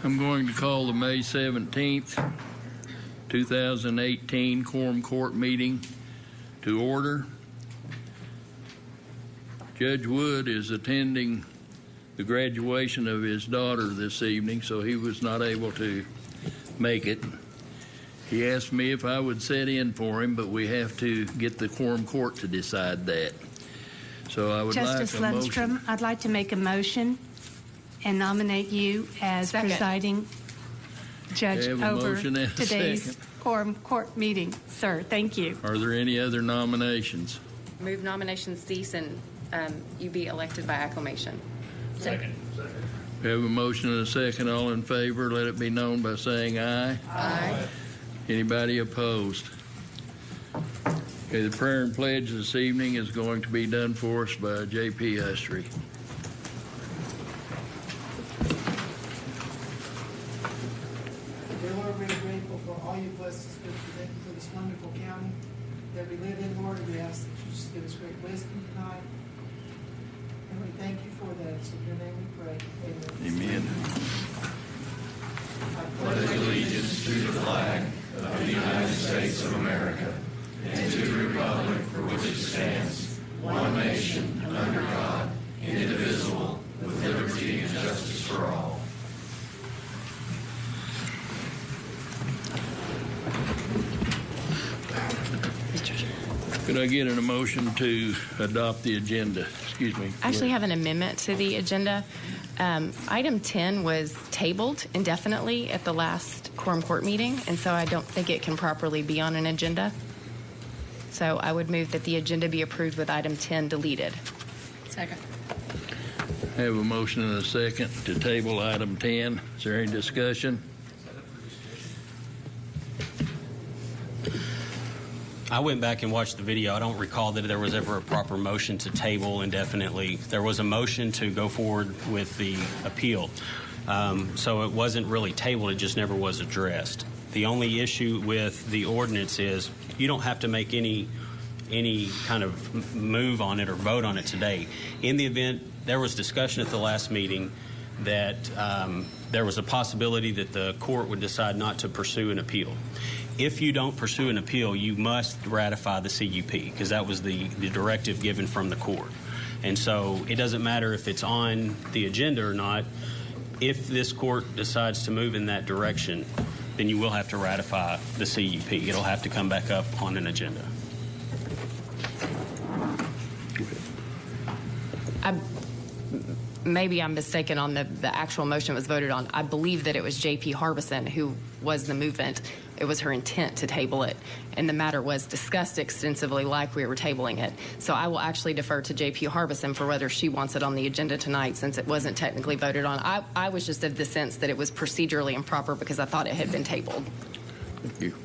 I'm going to call the May 17th, 2018 Quorum Court meeting to order. Judge Wood is attending the graduation of his daughter this evening, so he was not able to make it. He asked me if I would sit in for him, but we have to get the Quorum Court to decide that. So I would Justice like a Lundstrom, motion. I'd like to make a motion and nominate you as presiding judge over today's Quorum Court meeting. Sir, thank you. Are there any other nominations? Move nominations cease and you be elected by acclamation. Second. We have a motion and a second. All in favor, let it be known by saying aye. Aye. Anybody opposed? Okay, the prayer and pledge this evening is going to be done for us by J.P. Hustry. Dear Lord, we're grateful for all you blessed us with today for this wonderful county that we live in, Lord. We ask that you just give us great wisdom tonight. And we thank you for that. It's in your name we pray. Amen. Amen. I Pledge allegiance to the flag of the United States of America and to the republic for which it stands, one nation, under God, indivisible, with liberty and justice for all. Could I get an motion to adopt the agenda? Excuse me. I actually have an amendment to the agenda. Item 10 was tabled indefinitely at the last Quorum Court meeting, and so I don't think it can properly be on an agenda. So I would move that the agenda be approved with item 10 deleted. Second. I have a motion and a second to table item 10. Is there any discussion? I went back and watched the video. I don't recall that there was ever a proper motion to table indefinitely. There was a motion to go forward with the appeal. So it wasn't really tabled. It just never was addressed. The only issue with the ordinance is you don't have to make any kind of move on it or vote on it today. In the event there was discussion at the last meeting that there was a possibility that the court would decide not to pursue an appeal. If you don't pursue an appeal, you must ratify the CUP because that was the directive given from the court. And so it doesn't matter if it's on the agenda or not. If this court decides to move in that direction, then you will have to ratify the CUP. It'll have to come back up on an agenda. Maybe I'm mistaken on the actual motion that was voted on. I believe that it was J.P. Harbison who was the movement. It was her intent to table it, and the matter was discussed extensively like we were tabling it. So I will actually defer to J.P. Harbison for whether she wants it on the agenda tonight since it wasn't technically voted on. I was just of the sense that it was procedurally improper because I thought it had been tabled. Thank you.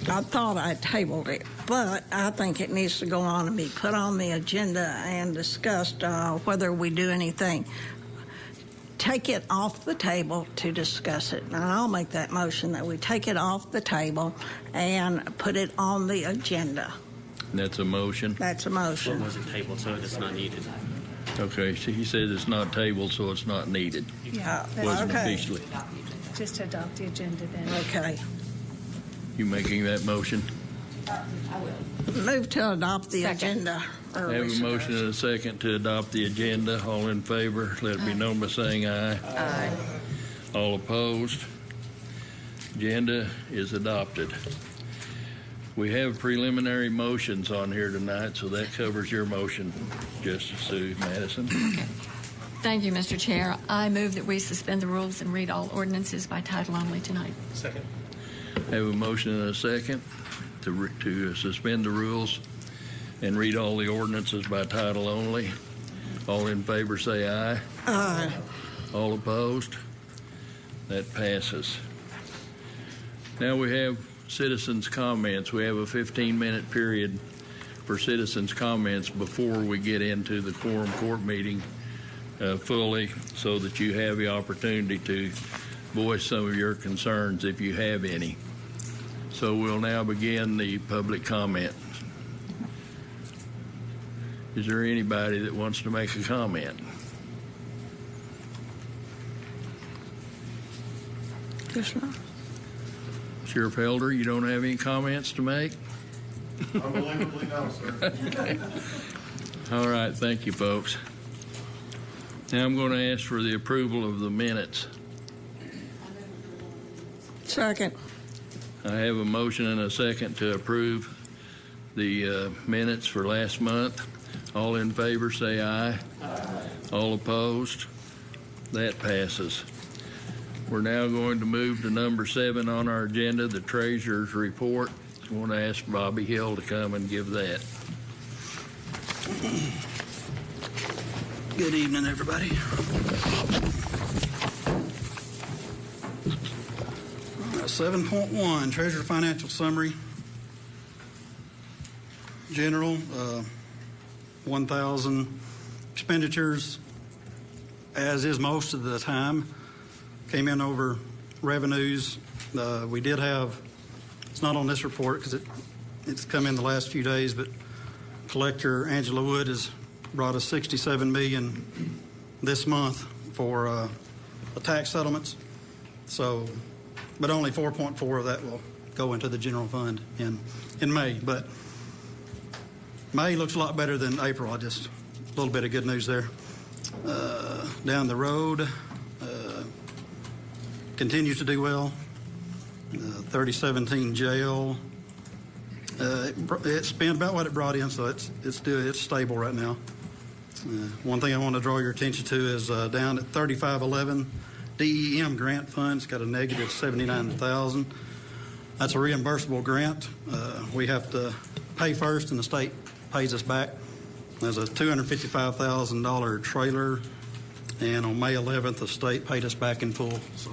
I thought I tabled it, but I think it needs to go on and be put on the agenda and discussed whether we do anything. Take it off the table to discuss it. And I'll make that motion that we take it off the table and put it on the agenda. That's a motion. That's a It motion. wasn't tabled, so it's not needed. Okay, so he said it's not tabled, so it's not needed. Yeah. Wasn't Okay. officially. Just to adopt the agenda then. Okay. You making that motion? Move to adopt the Second. agenda. I have a motion and a second to adopt the agenda. All in favor, let it be known by saying aye. Aye. All opposed? Agenda is adopted. We have preliminary motions on here tonight, so that covers your motion, Justice Sue Madison. Thank you, Mr. Chair. I move that we suspend the rules and read all ordinances by title only tonight. Second. I have a motion and a second to suspend the rules and read all the ordinances by title only. All in favor say aye. Aye. All opposed? That passes. Now we have citizens' comments. We have a 15-minute period for citizens' comments before we get into the Quorum Court meeting fully, so that you have the opportunity to voice some of your concerns if you have any. So we'll now begin the public comment. Is there anybody that wants to make a comment? There's not. Sheriff Helder, you don't have any comments to make? Unbelievably no, sir. All right, thank you, folks. Now I'm going to ask for the approval of the minutes. Second. I have a motion and a second to approve the minutes for last month. All in favor say aye. Aye. All opposed? That passes. We're now going to move to number 7 on our agenda, the treasurer's report. I want to ask Bobby Hill to come and give that. Good evening, everybody. 7.1, Treasurer Financial Summary. General, 1,000 expenditures, as is most of the time, came in over revenues. We did have, it's not on this report because it's come in the last few days, but Collector Angela Wood has brought us $67 million this month for the tax settlements. So, but only 4.4 of that will go into the general fund in May. But May looks a lot better than April. Just a little bit of good news there. Down the road, continues to do well. 3017 jail. It spent about what it brought in, so it's stable right now. One thing I want to draw your attention to is down at 3511, DEM grant funds got a negative 79,000. That's a reimbursable grant. We have to pay first, and the state pays us back. There's a $255,000 trailer, and on May 11th, the state paid us back in full. So,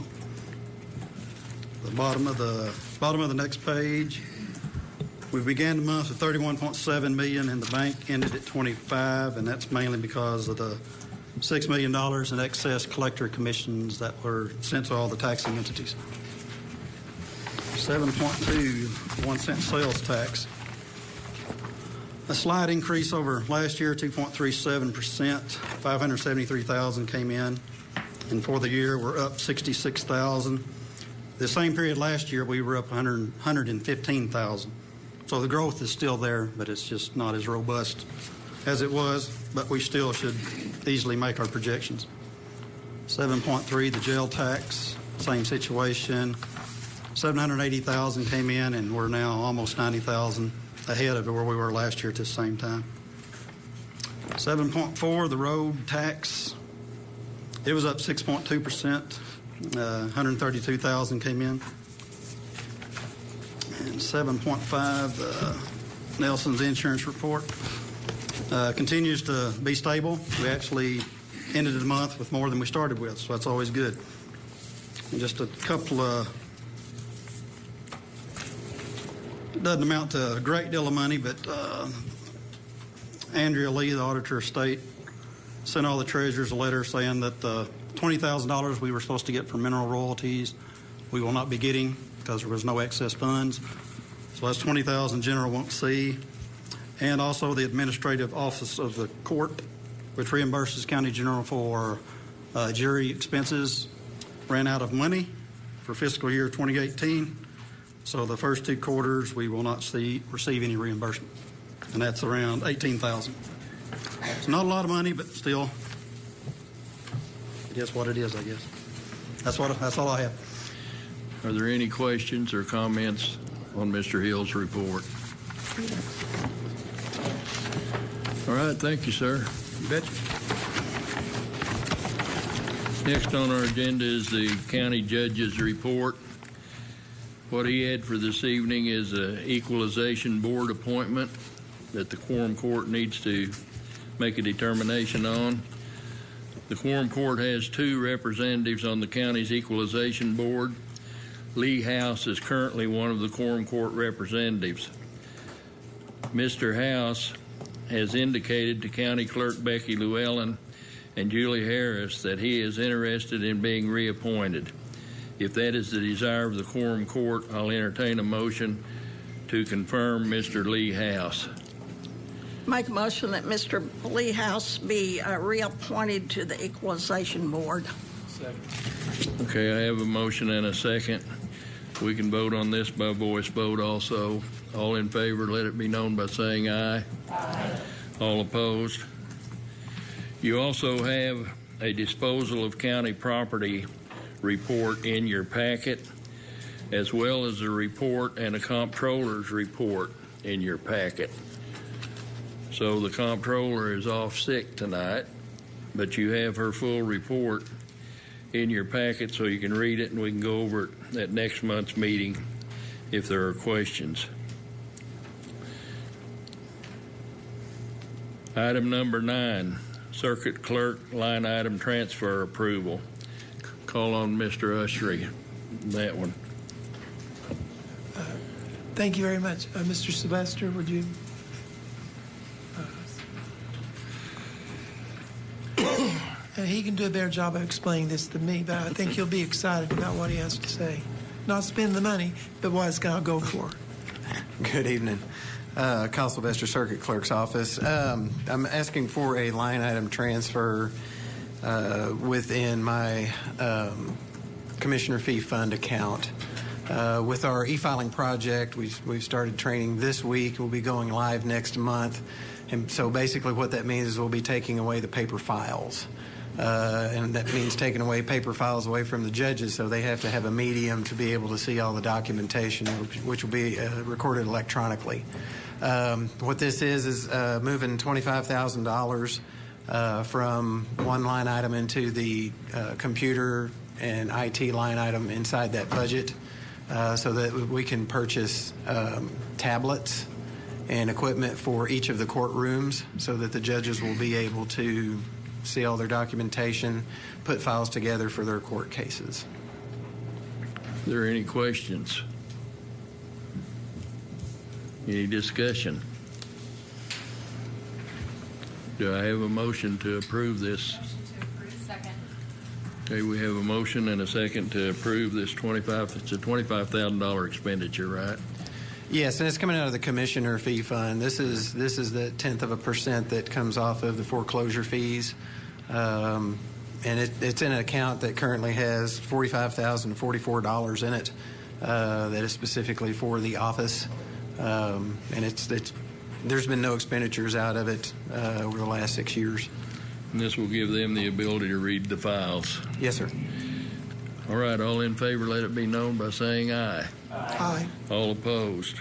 the bottom of the next page. We began the month with $31.7 million, and the bank ended at $25, and that's mainly because of the $6 million in excess collector commissions that were sent to all the taxing entities. 7.2, 1 cent sales tax. A slight increase over last year, 2.37%. 573,000 came in, and for the year we're up 66,000. The same period last year we were up 115,000. So the growth is still there, but it's just not as robust as it was, but we still should easily make our projections. 7.3, the jail tax, same situation. 780,000 came in, and we're now almost 90,000 ahead of where we were last year at the same time. 7.4, the road tax, it was up 6.2%. 132,000 came in. And 7.5, Nelson's insurance report continues to be stable. We actually ended the month with more than we started with, so that's always good. And just a couple of, it doesn't amount to a great deal of money, but Andrea Lee, the Auditor of State, sent all the treasurers a letter saying that the $20,000 we were supposed to get from mineral royalties we will not be getting because there was no excess funds. So that's $20,000 general won't see. And also the administrative office of the court, which reimburses county general for jury expenses, ran out of money for fiscal year 2018. So the first 2 quarters we will not receive any reimbursement, and that's around $18,000. It's not a lot of money, but still, it is what it is, I guess. That's all I have. Are there any questions or comments on Mr. Hill's report? All right, thank you, sir. You betcha. Next on our agenda is the county judge's report. What he had for this evening is an equalization board appointment that the Quorum Court needs to make a determination on. The Quorum Court has 2 representatives on the county's equalization board. Lee House is currently one of the Quorum Court representatives. Mr. House has indicated to County Clerk Becky Llewellyn and Julie Harris that he is interested in being reappointed. If that is the desire of the Quorum Court, I'll entertain a motion to confirm Mr. Lee House. Make a motion that Mr. Lee House be reappointed to the Equalization Board. Okay, I have a motion and a second. We can vote on this by voice vote also. All in favor, let it be known by saying aye. Aye. All opposed? You also have a disposal of county property report in your packet, as well as a report and a comptroller's report in your packet. So the comptroller is off sick tonight, but you have her full report in your packet so you can read it, and we can go over it at next month's meeting if there are questions. Item number 9, Circuit Clerk line item transfer approval. Call on Mr. Ushery, that one. Thank you very much. Mr. Sylvester, would you? He can do a better job of explaining this than me, but I think he'll be excited about what he has to say. Not spend the money, but what it's going to go for. Good evening. Kyle Sylvester, Circuit Clerk's Office. I'm asking for a line item transfer within my Commissioner Fee Fund account. With our e-filing project, we've started training this week. We'll be going live next month. And so basically what that means is we'll be taking away the paper files. And that means taking away paper files away from the judges, so they have to have a medium to be able to see all the documentation, which will be recorded electronically. What this is moving $25,000 from one line item into the computer and IT line item inside that budget, so that we can purchase tablets and equipment for each of the courtrooms so that the judges will be able to see all their documentation, put files together for their court cases. Are there any questions? Any discussion? Do I have a motion to approve this? Motion to approve. Second. Okay, we have a motion and a second to approve this it's a $25,000 expenditure, right? Yes, and it's coming out of the Commissioner Fee Fund. This is the 1/10% that comes off of the foreclosure fees. And it's in an account that currently has $45,044 in it that is specifically for the office. And there's been no expenditures out of it over the last 6 years. And this will give them the ability to read the files. Yes, sir. All right, all in favor, let it be known by saying aye. Aye. All opposed?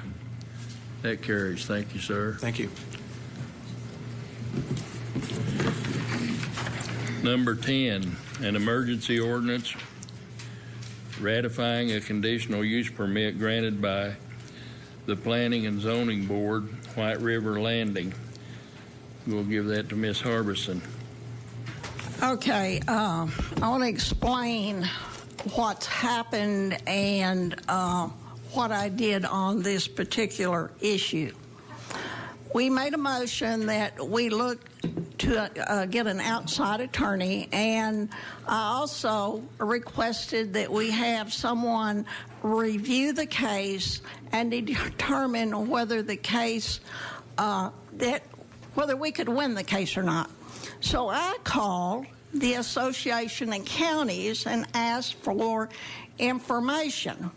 That carries. Thank you, sir. Thank you. Number 10, an emergency ordinance ratifying a conditional use permit granted by the Planning and Zoning Board, White River Landing. We'll give that to Ms. Harbison. Okay, I want to explain what's happened and what I did on this particular issue. We made a motion that we look to get an outside attorney, and I also requested that we have someone review the case and determine whether the case, whether we could win the case or not. So I called the Association of Counties and asked for information.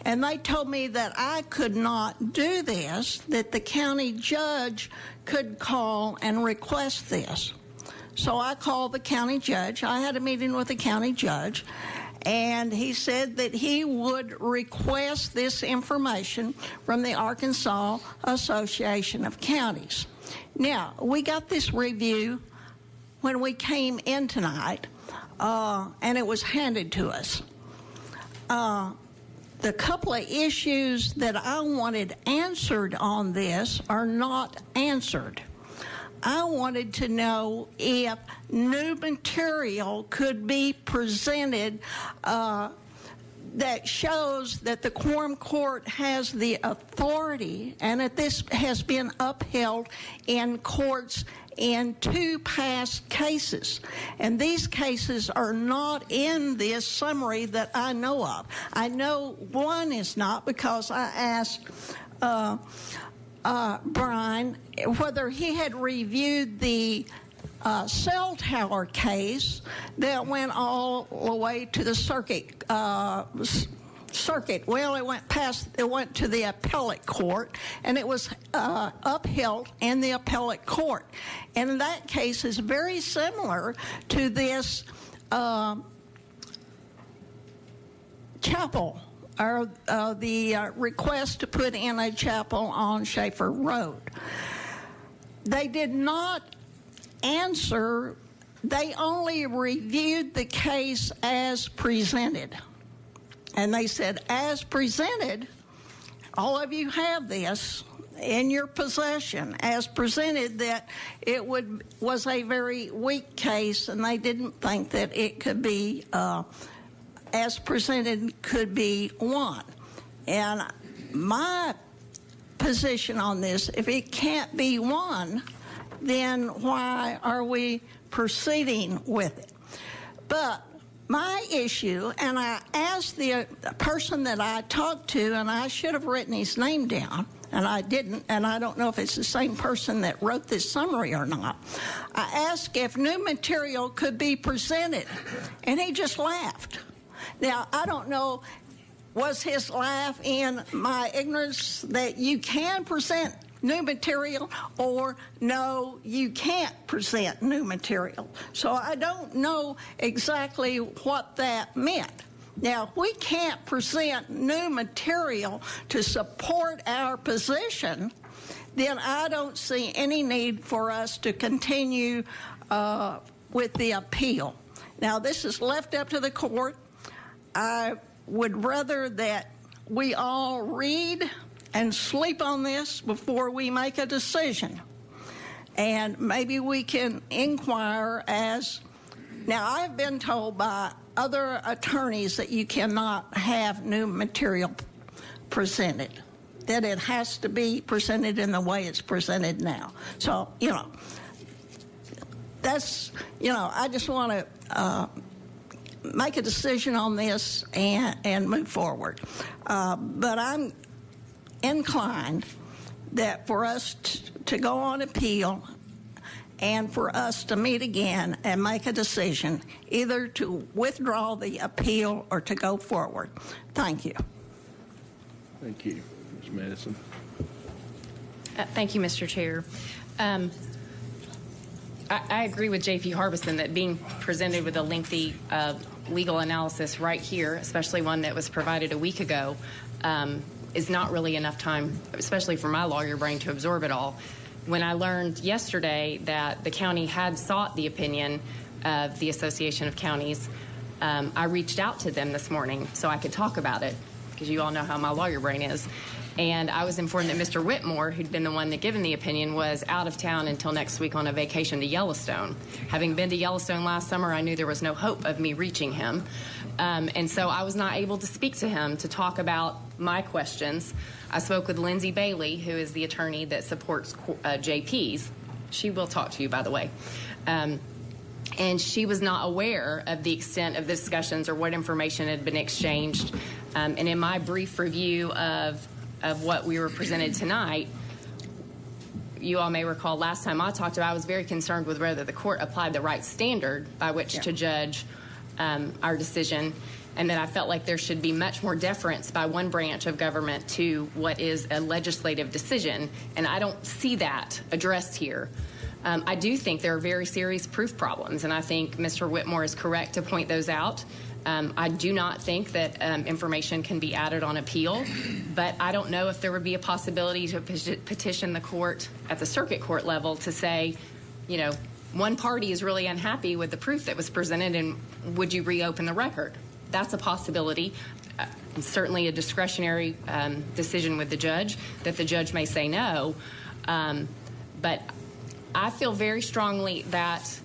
And they told me that I could not do this, that the county judge could call and request this. So I called the county judge. I had a meeting with the county judge, and he said that he would request this information from the Arkansas Association of Counties. Now, we got this review when we came in tonight, and it was handed to us. The couple of issues that I wanted answered on this are not answered. I wanted to know if new material could be presented that shows that the Quorum Court has the authority and that this has been upheld in courts in 2 past cases. And these cases are not in this summary that I know of. I know one is not because I asked Brian whether he had reviewed the cell tower case that went all the way to the circuit. Well, it went to the appellate court, and it was upheld in the appellate court. And that case is very similar to this chapel, or the request to put in a chapel on Schaefer Road. They did not answer. They only reviewed the case as presented. And they said, as presented, all of you have this in your possession, as presented, that it was a very weak case, and they didn't think that it could be, as presented, could be won. And my position on this, if it can't be won, then why are we proceeding with it? But my issue, and I asked the person that I talked to, and I should have written his name down, and I didn't, and I don't know if it's the same person that wrote this summary or not. I asked if new material could be presented, and he just laughed. Now, I don't know, was his laugh in my ignorance that you can present new material, or no, you can't present new material? So I don't know exactly what that meant. Now, if we can't present new material to support our position, then I don't see any need for us to continue with the appeal. Now, this is left up to the court. I would rather that we all read and sleep on this before we make a decision. And maybe we can inquire as... Now, I've been told by other attorneys that you cannot have new material presented, that it has to be presented in the way it's presented now. So, that's, I just want to make a decision on this and move forward. But I'm inclined that for us to go on appeal and for us to meet again and make a decision, either to withdraw the appeal or to go forward. Thank you. Thank you, Ms. Madison. Thank you, Mr. Chair. I agree with J.P. Harbison that being presented with a lengthy legal analysis right here, especially one that was provided a week ago, is not really enough time, especially for my lawyer brain, to absorb it all. When I learned yesterday that the county had sought the opinion of the Association of Counties, I reached out to them this morning so I could talk about it, because you all know how my lawyer brain is. And I was informed that Mr. Whitmore, who'd been the one that given the opinion, was out of town until next week on a vacation to Yellowstone. Having been to Yellowstone last summer, I knew there was no hope of me reaching him. And so I was not able to speak to him to talk about my questions. I spoke with Lindsay Bailey, who is the attorney that supports JP's. She will talk to you, by the way. And she was not aware of the extent of the discussions or what information had been exchanged. And in my brief review of what we were presented tonight, you all may recall last time I talked about, I was very concerned with whether the court applied the right standard by which to judge our decision, and that I felt like there should be much more deference by one branch of government to what is a legislative decision, and I don't see that addressed here. I do think there are very serious proof problems, and I think Mr. Whitmore is correct to point those out. I do not think that information can be added on appeal, but I don't know if there would be a possibility to petition the court at the circuit court level to say, one party is really unhappy with the proof that was presented, and would you reopen the record? That's a possibility. Certainly a discretionary decision with the judge, that the judge may say no. But I feel very strongly that,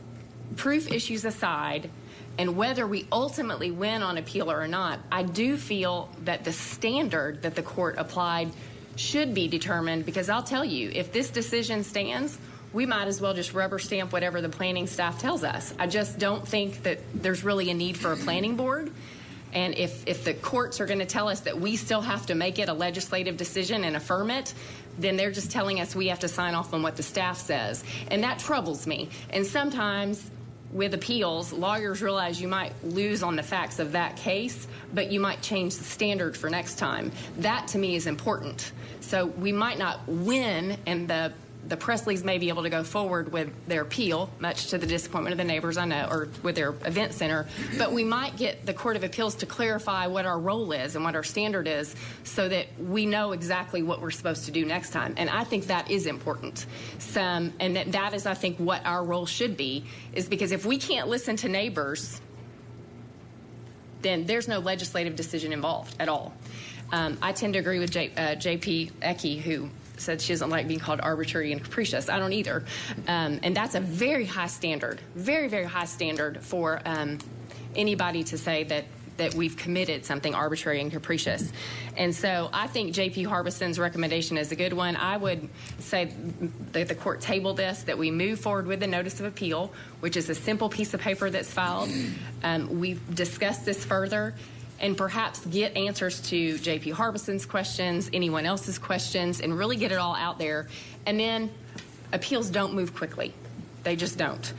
proof issues aside, and whether we ultimately win on appeal or not, I do feel that the standard that the court applied should be determined, because I'll tell you, if this decision stands, we might as well just rubber stamp whatever the planning staff tells us. I just don't think that there's really a need for a planning board. And if the courts are going to tell us that we still have to make it a legislative decision and affirm it, then they're just telling us we have to sign off on what the staff says. And that troubles me. And sometimes with appeals, lawyers realize you might lose on the facts of that case, but you might change the standard for next time. That, to me, is important. So we might not win, and the Presleys may be able to go forward with their appeal, much to the disappointment of the neighbors, I know, or with their event center. But we might get the Court of Appeals to clarify what our role is and what our standard is so that we know exactly what we're supposed to do next time. And I think that is important. And that is, I think, what our role should be, is because if we can't listen to neighbors, then there's no legislative decision involved at all. I tend to agree with J.P. Ecke, who said she doesn't like being called arbitrary and capricious. I don't either. And that's a very high standard, very, very high standard for anybody to say that we've committed something arbitrary and capricious. And so I think J.P. Harbison's recommendation is a good one. I would say that the court table this, that we move forward with the notice of appeal, which is a simple piece of paper that's filed. We've discussed this further, and perhaps get answers to J.P. Harbison's questions, anyone else's questions, and really get it all out there. And then appeals don't move quickly. They just don't.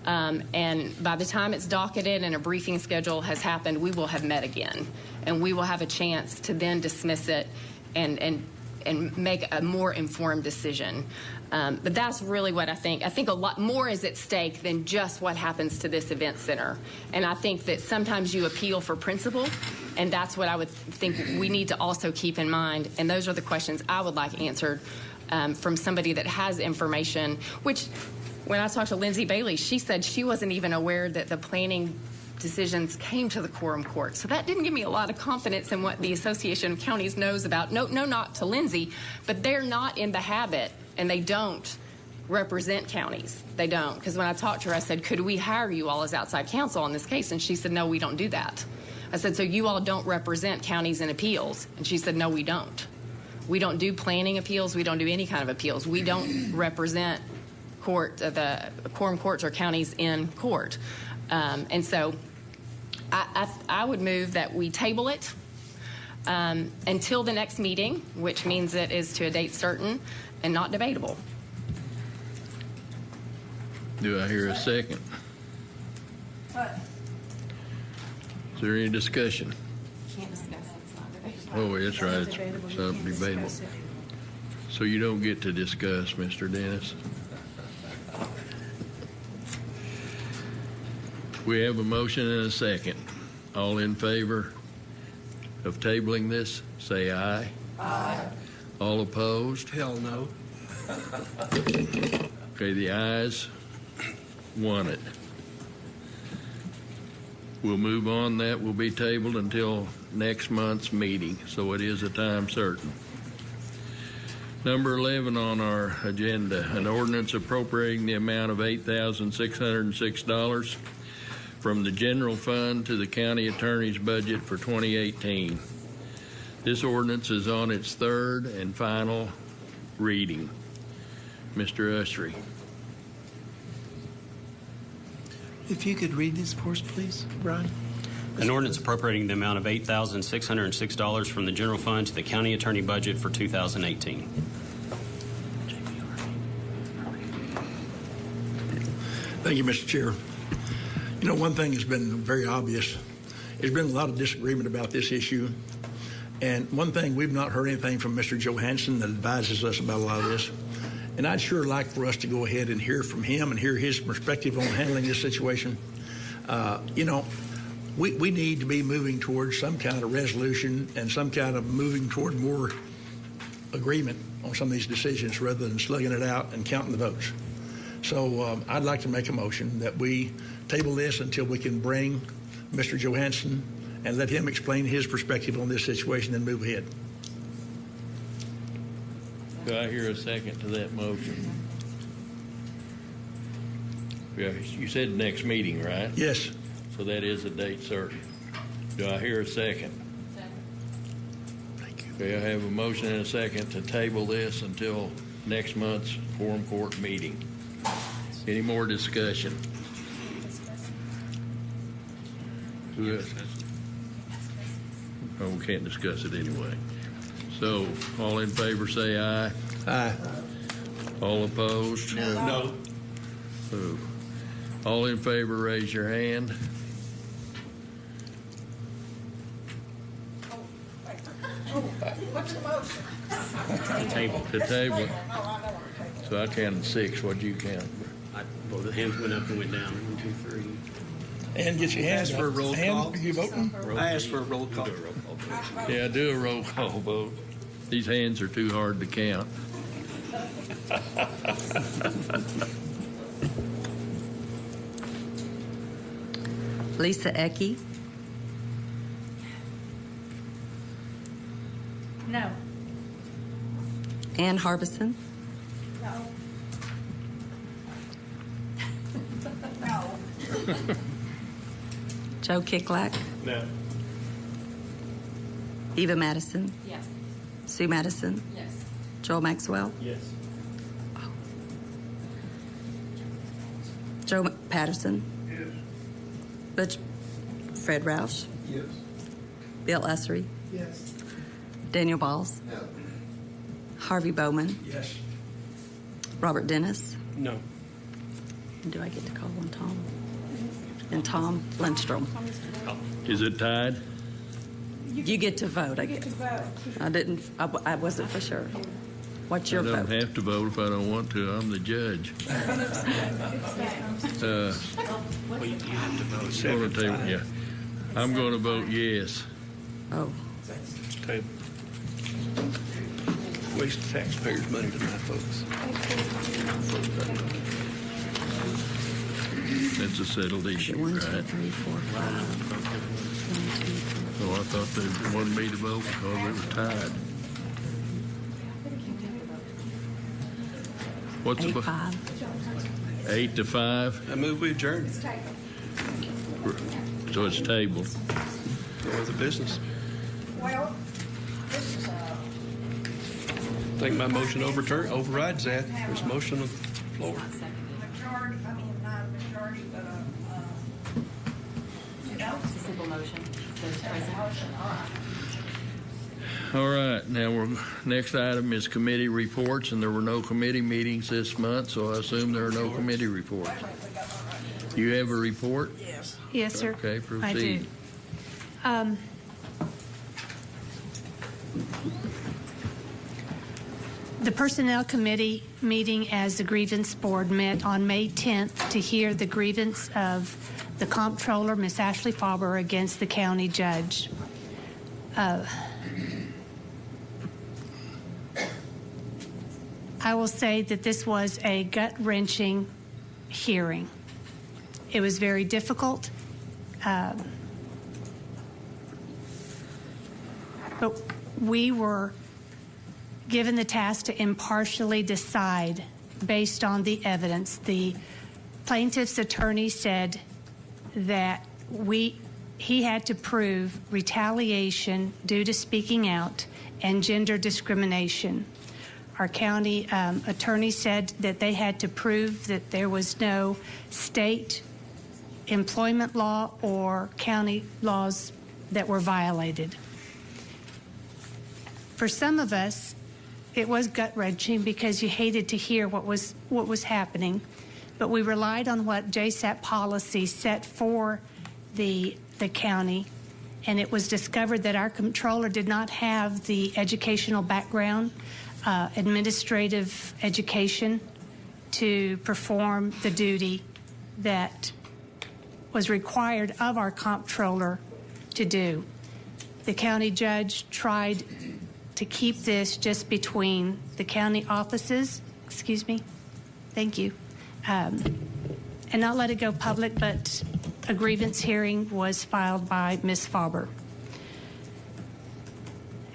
And by the time it's docketed and a briefing schedule has happened, we will have met again. And we will have a chance to then dismiss it and make a more informed decision. But that's really what I think. I think a lot more is at stake than just what happens to this event center. And I think that sometimes you appeal for principle, and that's what I would think we need to also keep in mind. And those are the questions I would like answered from somebody that has information, which when I talked to Lindsay Bailey, she said she wasn't even aware that the planning decisions came to the Quorum Court. So that didn't give me a lot of confidence in what the Association of Counties knows about. No, not to Lindsay, but they're not in the habit, and they don't represent counties. They don't. Because when I talked to her, I said, could we hire you all as outside counsel on this case? And she said, no, we don't do that. I said, so you all don't represent counties in appeals? And she said, no, we don't. We don't do planning appeals. We don't do any kind of appeals. We don't represent the quorum courts or counties in court. And so I would move that we table it until the next meeting, which means it is to a date certain and not debatable. Do I hear a second? Is there any discussion? Can't discuss it. It's not debatable. Oh, that's right. It's not debatable. So you don't get to discuss, Mr. Dennis. We have a motion and a second. All in favor of tabling this, say aye. Aye. All opposed? Hell no. Okay, the ayes won it. We'll move on. That will be tabled until next month's meeting, so it is a time certain. Number 11 on our agenda, an ordinance appropriating the amount of $8,606 from the general fund to the county attorney's budget for 2018. This ordinance is on its third and final reading. Mr. Usry. If you could read this for us, please, Brian. An ordinance appropriating the amount of $8,606 from the general fund to the county attorney budget for 2018. Thank you, Mr. Chair. You know, one thing has been very obvious. There's been a lot of disagreement about this issue. And one thing, we've not heard anything from Mr. Johansson that advises us about a lot of this. And I'd sure like for us to go ahead and hear from him and hear his perspective on handling this situation. You know, we need to be moving towards some kind of resolution and some kind of moving toward more agreement on some of these decisions rather than slugging it out and counting the votes. So I'd like to make a motion that we table this until we can bring Mr. Johansson and let him explain his perspective on this situation and move ahead. Do I hear a second to that motion? Yeah, you said next meeting, right? Yes. So that is a date certain. Do I hear a second? Second. Thank you. Okay, I have a motion and a second to table this until next month's Quorum Court meeting. Any more discussion? Oh, we can't discuss it anyway. So, all in favor say aye. Aye. All opposed? No. Oh. All in favor raise your hand. What's the motion? To table it. So I counted 6. What'd you count? Well, the hands went up and went down. 1, 2, 3. And get your hands Ask for a up. roll Hand, call. you voting? I ask for a roll call. Yeah, do a roll call vote. These hands are too hard to count. Lisa Ecke, No. Ann Harbison, No. No. Joe Kicklack, No. Eva Madison, Yes. Sue Madison, Yes. Joel Maxwell, Yes. Joe Patterson, Yes. Butch, Fred Roush, Yes. Bill Ussery, Yes. Daniel Balls, No. Harvey Bowman, Yes. Robert Dennis. No. And do I get to call on Tom? And Tom Lindstrom. Is it tied? You get to vote. I guess. I didn't. I wasn't for sure. What's your I don't vote? have to vote if I don't want to. I'm the judge. Well, you have to vote. I'm gonna table, yeah. I'm going to vote yes. Oh, Table. Waste of taxpayers' money tonight, folks. That's a settled issue, 1, 2, right? 3, 4, 5. 1, 2, 3. Oh, I thought they wanted me to vote because it was tied. What's the 8-5. 8 to 5? I move we adjourn. So it's tabled. No other business. Well, this is I think my motion overrides that. There's a motion on the floor. majority, I mean, not a majority, but you know. It's a simple motion. Motion, all right. All right, now next item is committee reports, and there were no committee meetings this month, so I assume there are no committee reports. You have a report? Yes. Yes, sir. Okay, I do. proceed. The Personnel Committee meeting as the Grievance Board met on May 10th to hear the grievance of the Comptroller, Miss Ashley Faber, against the county judge. I will say that this was a gut-wrenching hearing. It was very difficult, but we were given the task to impartially decide based on the evidence. The plaintiff's attorney said that he had to prove retaliation due to speaking out and gender discrimination. Our county attorney said that they had to prove that there was no state employment law or county laws that were violated. For some of us, it was gut-wrenching because you hated to hear what was happening, but we relied on what JSAP policy set for the county, and it was discovered that our comptroller did not have the educational background, administrative education to perform the duty that was required of our comptroller to do. The county judge tried to keep this just between the county offices, thank you, and not let it go public, but a grievance hearing was filed by Ms. Faber.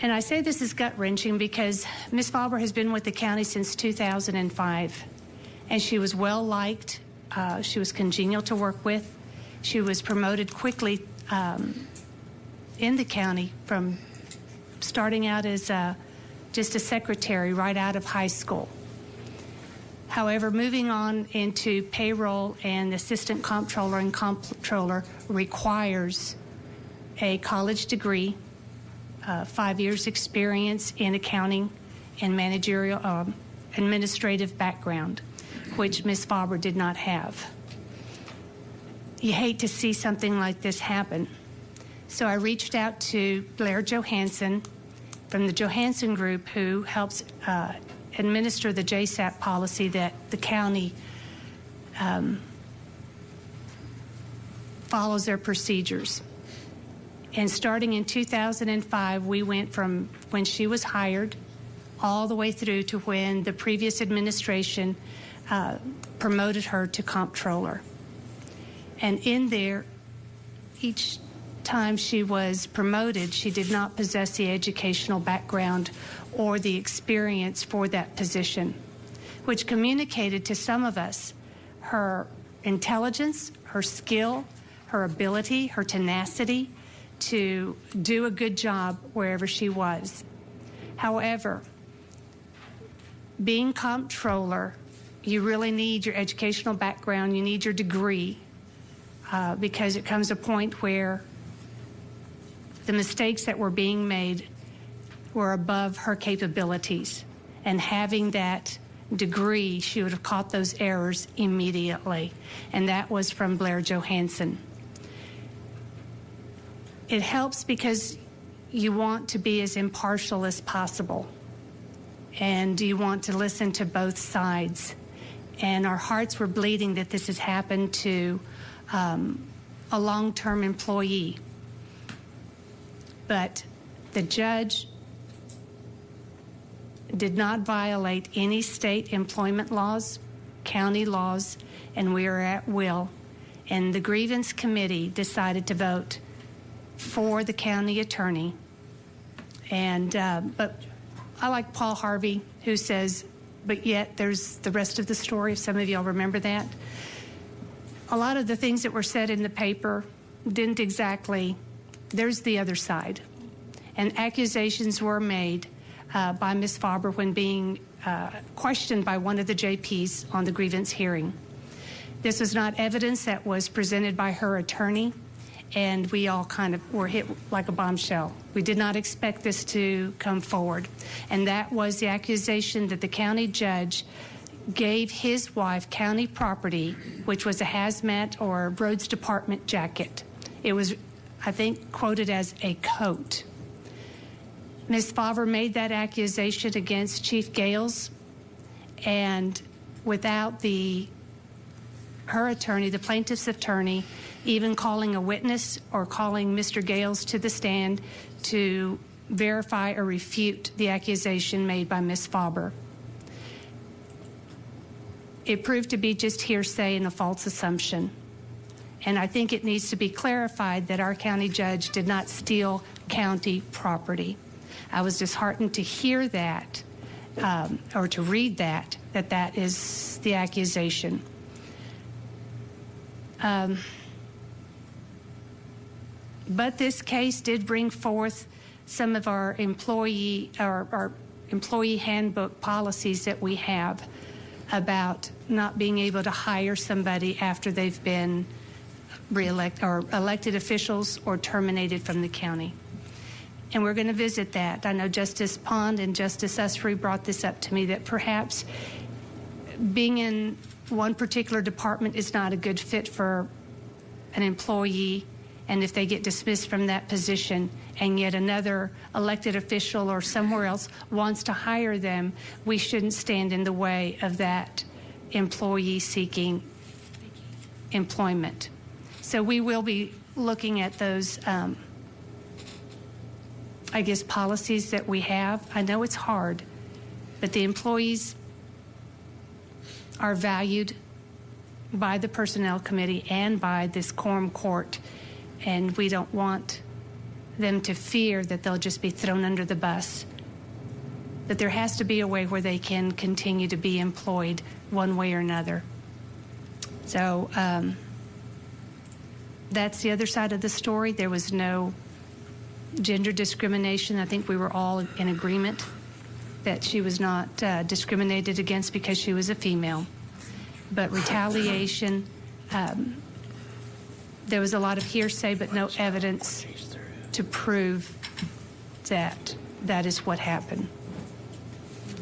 And I say this is gut-wrenching because Ms. Faber has been with the county since 2005, and she was well-liked. She was congenial to work with. She was promoted quickly in the county from starting out as just a secretary right out of high school. However, moving on into payroll and assistant comptroller and comptroller requires a college degree 5 years experience in accounting and managerial administrative background, which Ms. Faber did not have. You hate to see something like this happen. So I reached out to Blair Johansson from the Johansson Group, who helps administer the JSAP policy that the county follows their procedures. And starting in 2005, we went from when she was hired all the way through to when the previous administration promoted her to comptroller. And in there, each time she was promoted, she did not possess the educational background or the experience for that position, which communicated to some of us her intelligence, her skill, her ability, her tenacity to do a good job wherever she was. However, being comptroller, you really need your educational background, you need your degree, because it comes a point where the mistakes that were being made were above her capabilities. And having that degree, she would have caught those errors immediately. And that was from Blair Johansson. It helps because you want to be as impartial as possible. And you want to listen to both sides. And our hearts were bleeding that this has happened to a long-term employee. But the judge did not violate any state employment laws, county laws, and we are at will. And the grievance committee decided to vote for the county attorney. And but I like Paul Harvey, who says, but yet there's the rest of the story, if some of y'all remember that. A lot of the things that were said in the paper didn't exactly, there's the other side. And accusations were made by Ms. Faber when being questioned by one of the JPs on the grievance hearing. This was not evidence that was presented by her attorney, and we all kind of were hit like a bombshell. We did not expect this to come forward. And that was the accusation that the county judge gave his wife county property, which was a hazmat or roads department jacket. It was, I think, quoted as a coat. Ms. Faber made that accusation against Chief Gales, and without her attorney, the plaintiff's attorney, even calling a witness or calling Mr. Gales to the stand to verify or refute the accusation made by Ms. Faber. It proved to be just hearsay and a false assumption. And I think it needs to be clarified that our county judge did not steal county property. I was disheartened to hear that, or to read that is the accusation. But this case did bring forth some of our employee handbook policies that we have about not being able to hire somebody after they've been reelected or elected officials or terminated from the county. And we're going to visit that. I know Justice Pond and Justice Usry brought this up to me, that perhaps being in one particular department is not a good fit for an employee, and if they get dismissed from that position and yet another elected official or somewhere else wants to hire them, we shouldn't stand in the way of that employee seeking employment. So we will be looking at those policies that we have. I know it's hard, but the employees are valued by the Personnel Committee and by this Quorum Court, and we don't want them to fear that they'll just be thrown under the bus. But there has to be a way where they can continue to be employed one way or another. So that's the other side of the story. There was no gender discrimination. I think we were all in agreement that she was not discriminated against because she was a female. But retaliation, there was a lot of hearsay but no evidence to prove that that is what happened.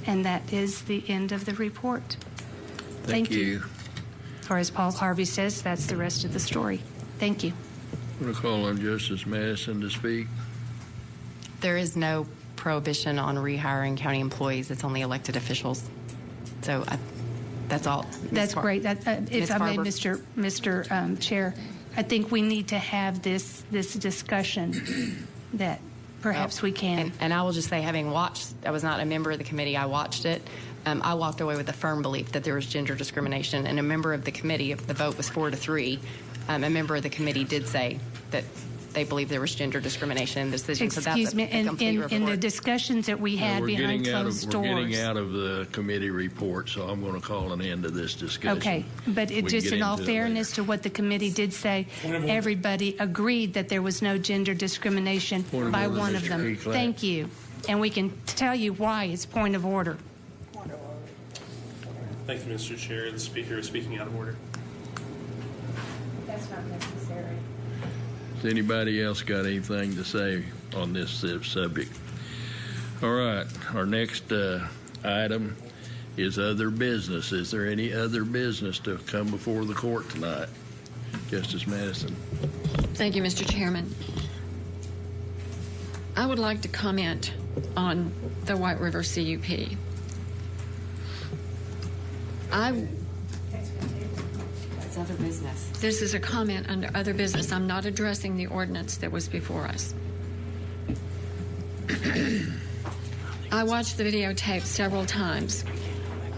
And that is the end of the report. Thank you. Or as Paul Harvey says, that's the rest of the story. Thank you. I'm going to call on Justice Madison to speak. There is no prohibition on rehiring county employees. It's only elected officials. So that's all. That's great. If I may, Farber. Mr. Chair, I think we need to have this discussion that perhaps we can. And I will just say, having watched, I was not a member of the committee, I watched it. I walked away with a firm belief that there was gender discrimination, and a member of the committee, if the vote was 4-3, a member of the committee did say that they believe there was gender discrimination in the decision. So that's Excuse me, a complete in report. the discussions that we had behind closed doors. We're getting out of the committee report, so I'm going to call an end to this discussion. Okay, but We can just get in all into it fairness to what the committee did say, everybody agreed that there was no gender discrimination Point of by order, one of Mr. them. Peclat. Thank you. And we can tell you why it's point of order. Thank you, Mr. Chair. The speaker is speaking out of order. That's not necessary. Has anybody else got anything to say on this subject? All right, our next item is other business. Is there any other business to come before the court tonight? Justice Madison. Thank you, Mr. Chairman. I would like to comment on the White River CUP. It's other business. This is a comment under other business. I'm not addressing the ordinance that was before us. I watched the videotape several times.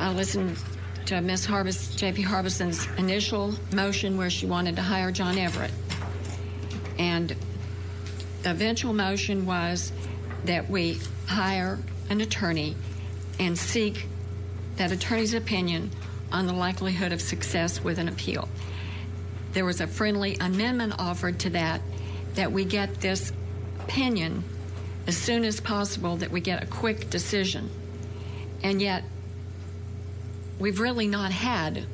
I listened to Ms. J.P. Harbison's initial motion where she wanted to hire John Everett. And the eventual motion was that we hire an attorney and seek that attorney's opinion on the likelihood of success with an appeal. There was a friendly amendment offered to that we get this opinion as soon as possible, that we get a quick decision. And yet, we've really not had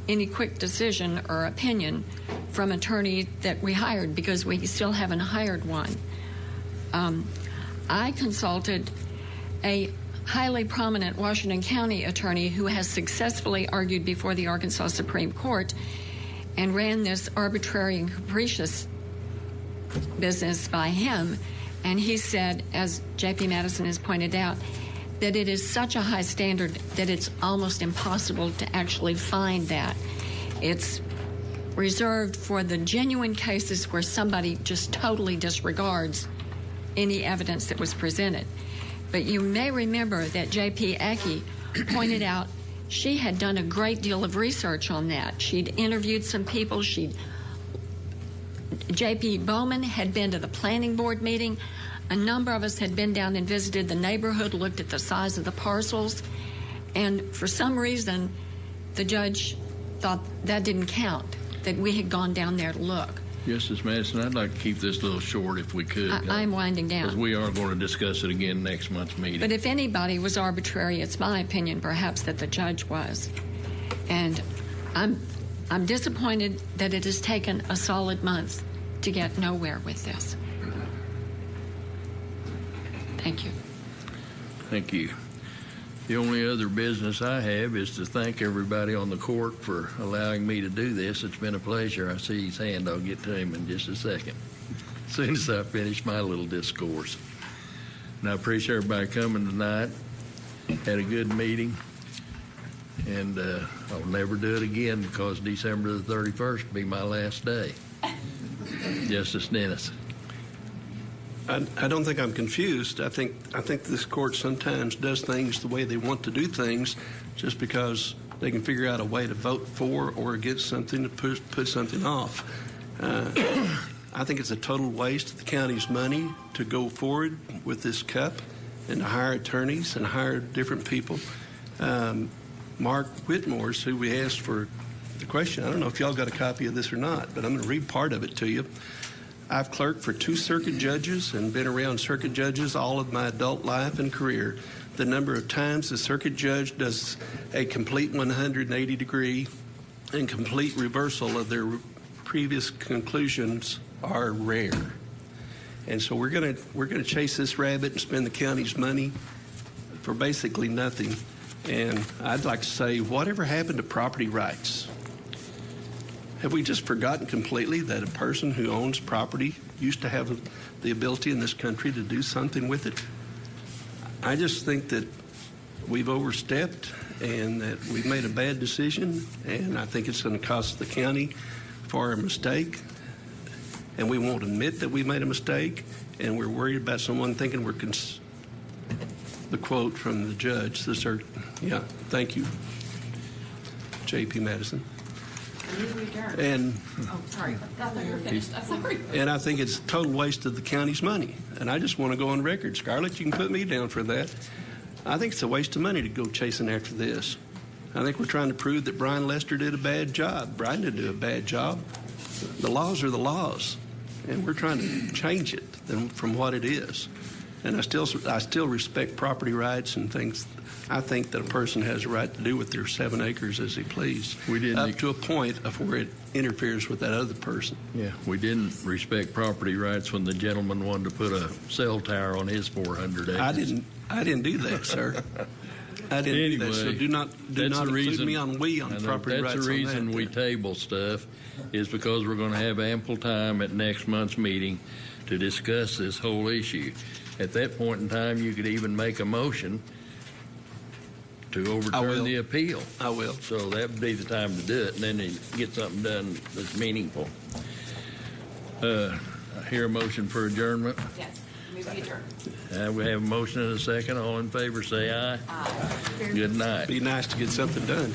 any quick decision or opinion from attorney that we hired, because we still haven't hired one. I consulted a highly prominent Washington County attorney who has successfully argued before the Arkansas Supreme Court and ran this arbitrary and capricious business by him. And he said, as J.P. Madison has pointed out, that it is such a high standard that it's almost impossible to actually find that. It's reserved for the genuine cases where somebody just totally disregards any evidence that was presented. But you may remember that J.P. Aki pointed out she had done a great deal of research on that. She'd interviewed some people. J.P. Bowman had been to the planning board meeting. A number of us had been down and visited the neighborhood, looked at the size of the parcels, and for some reason, the judge thought that didn't count, that we had gone down there to look. Justice Madison, I'd like to keep this a little short if we could. I'm winding down. Because we are going to discuss it again next month's meeting. But if anybody was arbitrary, it's my opinion, perhaps, that the judge was. And I'm disappointed that it has taken a solid month to get nowhere with this. Thank you. Thank you. The only other business I have is to thank everybody on the court for allowing me to do this. It's been a pleasure. I see his hand. I'll get to him in just a second, as soon as I finish my little discourse. And I appreciate everybody coming tonight. Had a good meeting. And I'll never do it again, because December the 31st will be my last day. Justice Dennis. I don't think I'm confused. I think this court sometimes does things the way they want to do things, just because they can figure out a way to vote for or against something to put something off. I think it's a total waste of the county's money to go forward with this CUP and to hire attorneys and hire different people. Mark Whitmore's, who we asked for the question, I don't know if y'all got a copy of this or not, but I'm going to read part of it to you. I've clerked for 2 circuit judges and been around circuit judges all of my adult life and career. The number of times the circuit judge does a complete 180-degree and complete reversal of their previous conclusions are rare. And so we're going to chase this rabbit and spend the county's money for basically nothing. And I'd like to say, whatever happened to property rights? Have we just forgotten completely that a person who owns property used to have the ability in this country to do something with it? I just think that we've overstepped and that we've made a bad decision, and I think it's going to cost the county for a mistake, and we won't admit that we made a mistake, and we're worried about someone thinking we're the quote from the judge, yeah, thank you, J.P. Madison. And oh, sorry. I thought you were finished. I'm sorry. And I think it's a total waste of the county's money. And I just want to go on record. Scarlett, you can put me down for that. I think it's a waste of money to go chasing after this. I think we're trying to prove that Brian Lester did a bad job. Brian didn't do a bad job. The laws are the laws, and we're trying to change it from what it is. And I still respect property rights and things. I think that a person has a right to do with their 7 acres as they please, up to a point of where it interferes with that other person. Yeah, we didn't respect property rights when the gentleman wanted to put a cell tower on his 400 acres. I didn't do that, sir. I didn't do that. So do not include me on property rights. That's the reason we table stuff, is because we're going to have ample time at next month's meeting to discuss this whole issue. At that point in time, you could even make a motion to overturn the appeal. I will. So that would be the time to do it, and then you get something done that's meaningful. I hear a motion for adjournment. Yes. Move the adjourn. We have a motion and a second. All in favor, say aye. Aye. Good night. Be nice to get something done.